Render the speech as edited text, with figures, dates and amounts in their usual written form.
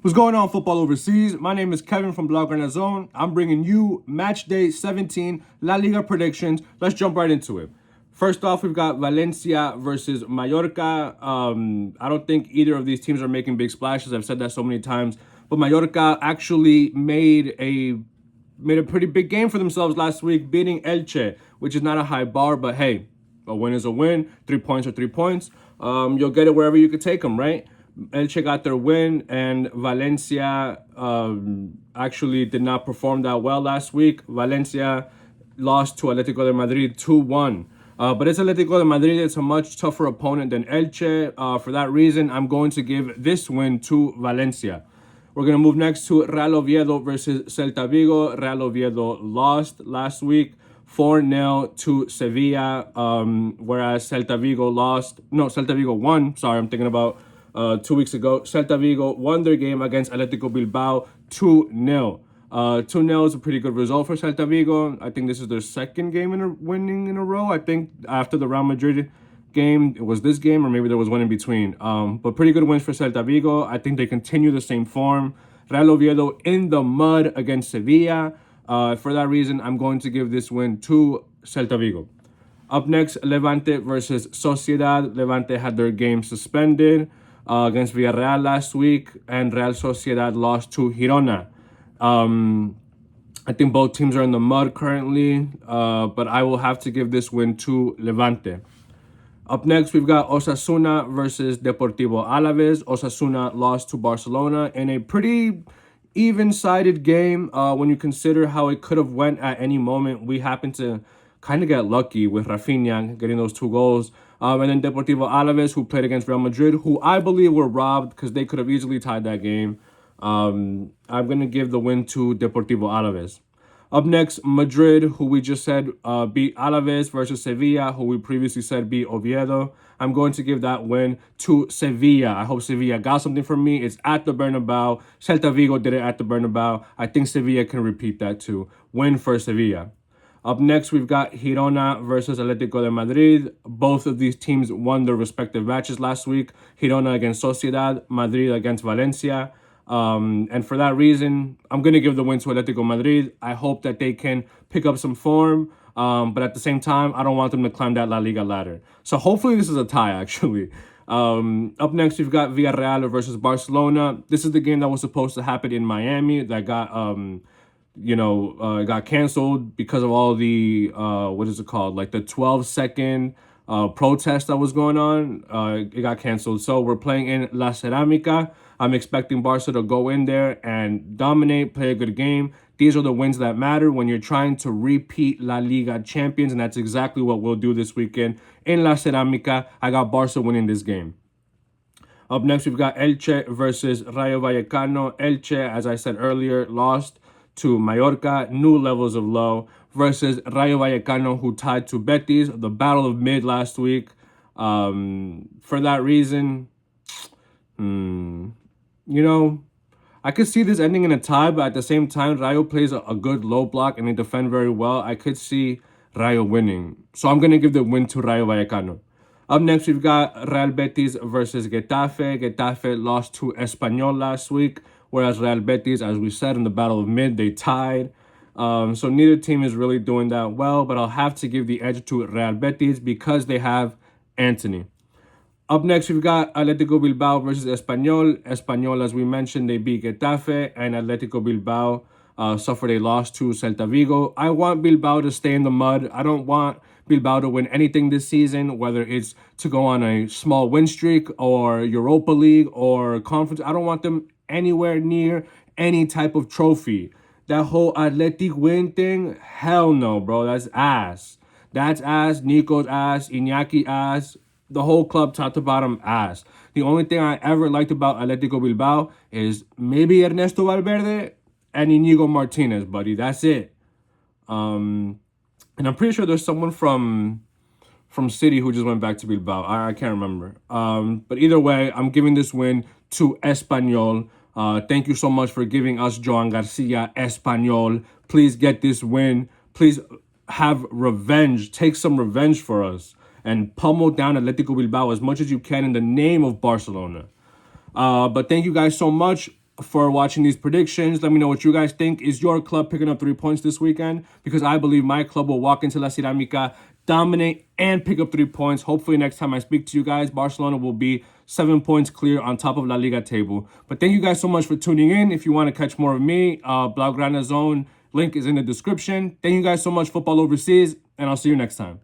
What's going on, football overseas? My name is Kevin from Blog Zone. I'm bringing you match day 17 La Liga predictions. Let's jump right into it. First off, we've got Valencia versus Mallorca. I don't think either of these teams are making big splashes. I've said that so many times. But Mallorca actually made a pretty big game for themselves last week, beating Elche, which is not a high bar, but hey, a win is a win. 3 points are 3 points. You'll get it wherever you could take them, right? Elche got their win, and Valencia actually did not perform that well last week. Valencia lost to Atletico de Madrid 2-1. But it's Atletico de Madrid. It's a much tougher opponent than Elche. For that reason, I'm going to give this win to Valencia. We're going to move next to Real Oviedo versus Celta Vigo. Real Oviedo lost last week 4-0 to Sevilla, whereas Celta Vigo won. Sorry, I'm thinking about 2 weeks ago. Celta Vigo won their game against Atletico Bilbao 2-0. 2-0 is a pretty good result for Celta Vigo. I think this is their second game winning in a row. I think after the Real Madrid game, it was this game, or maybe there was one in between. But pretty good wins for Celta Vigo. I think they continue the same form. Real Oviedo in the mud against Sevilla. For that reason, I'm going to give this win to Celta Vigo. Up next, Levante versus Sociedad. Levante had their game suspended against Villareal last week, and Real Sociedad lost to Girona. I think both teams are in the mud currently, but I will have to give this win to Levante. Up next, we've got Osasuna versus Deportivo Alaves. Osasuna lost to Barcelona in a pretty even-sided game when you consider how it could have went at any moment. We happened to kind of get lucky with Rafinha getting those 2 goals. And then Deportivo Alaves, who played against Real Madrid, who I believe were robbed because they could have easily tied that game. I'm going to give the win to Deportivo Alaves. Up next, Madrid, who we just said beat Alaves, versus Sevilla, who we previously said beat Oviedo. I'm going to give that win to Sevilla. I hope Sevilla got something from me. It's at the Bernabeu. Celta Vigo did it at the Bernabeu. I think Sevilla can repeat that too. Win for Sevilla. Up next, we've got Girona versus Atletico de Madrid. Both of these teams won their respective matches last week. Girona against Sociedad, Madrid against Valencia. And for that reason, I'm going to give the win to Atletico Madrid. I hope that they can pick up some form. But at the same time, I don't want them to climb that La Liga ladder. So hopefully this is a tie, actually. Up next, we've got Villareal versus Barcelona. This is the game that was supposed to happen in Miami that got, got canceled because of all the, like the 12-second protest that was going on. It got canceled. So we're playing in La Ceramica. I'm expecting Barca to go in there and dominate, play a good game. These are the wins that matter when you're trying to repeat La Liga champions, and that's exactly what we'll do this weekend in La Ceramica. I got Barca winning this game. Up next, we've got Elche versus Rayo Vallecano. Elche, as I said earlier, lost to Mallorca, new levels of low, versus Rayo Vallecano, who tied to Betis, the battle of mid last week. For that reason, I could see this ending in a tie, but at the same time, Rayo plays a good low block and they defend very well. I could see Rayo winning. So I'm going to give the win to Rayo Vallecano. Up next, we've got Real Betis versus Getafe. Getafe lost to Espanyol last week, whereas Real Betis, as we said, in the battle of mid, they tied. So neither team is really doing that well, but I'll have to give the edge to Real Betis because they have Anthony. Up next, we've got Atletico Bilbao versus Espanyol. Espanyol, as we mentioned, they beat Getafe, and Atletico Bilbao suffered a loss to Celta Vigo. I want Bilbao to stay in the mud. I don't want Bilbao to win anything this season, whether it's to go on a small win streak or Europa League or conference. I don't want them anywhere near any type of trophy. That whole Athletic win thing, hell no, bro. That's ass. That's ass. Nico's ass. Iñaki ass. The whole club, top to bottom, ass. The only thing I ever liked about Atletico Bilbao is maybe Ernesto Valverde and Inigo Martinez, buddy. That's it. And I'm pretty sure there's someone from City who just went back to Bilbao. I can't remember. But either way, I'm giving this win to Espanyol. Thank you so much for giving us Joan Garcia, Espanyol. Please get this win. Please have revenge. Take some revenge for us. And pummel down Atletico Bilbao as much as you can in the name of Barcelona. But thank you guys so much. for watching these predictions. Let me know what you guys think. Is your club picking up 3 points this weekend? Because I believe my club will walk into La Ceramica, dominate, and pick up 3 points. Hopefully next time I speak to you guys, Barcelona will be 7 points clear on top of La Liga table. But thank you guys so much for tuning in. If you want to catch more of me, Blaugrana Zone link is in the description. Thank you guys so much, Football Overseas, and I'll see you next time.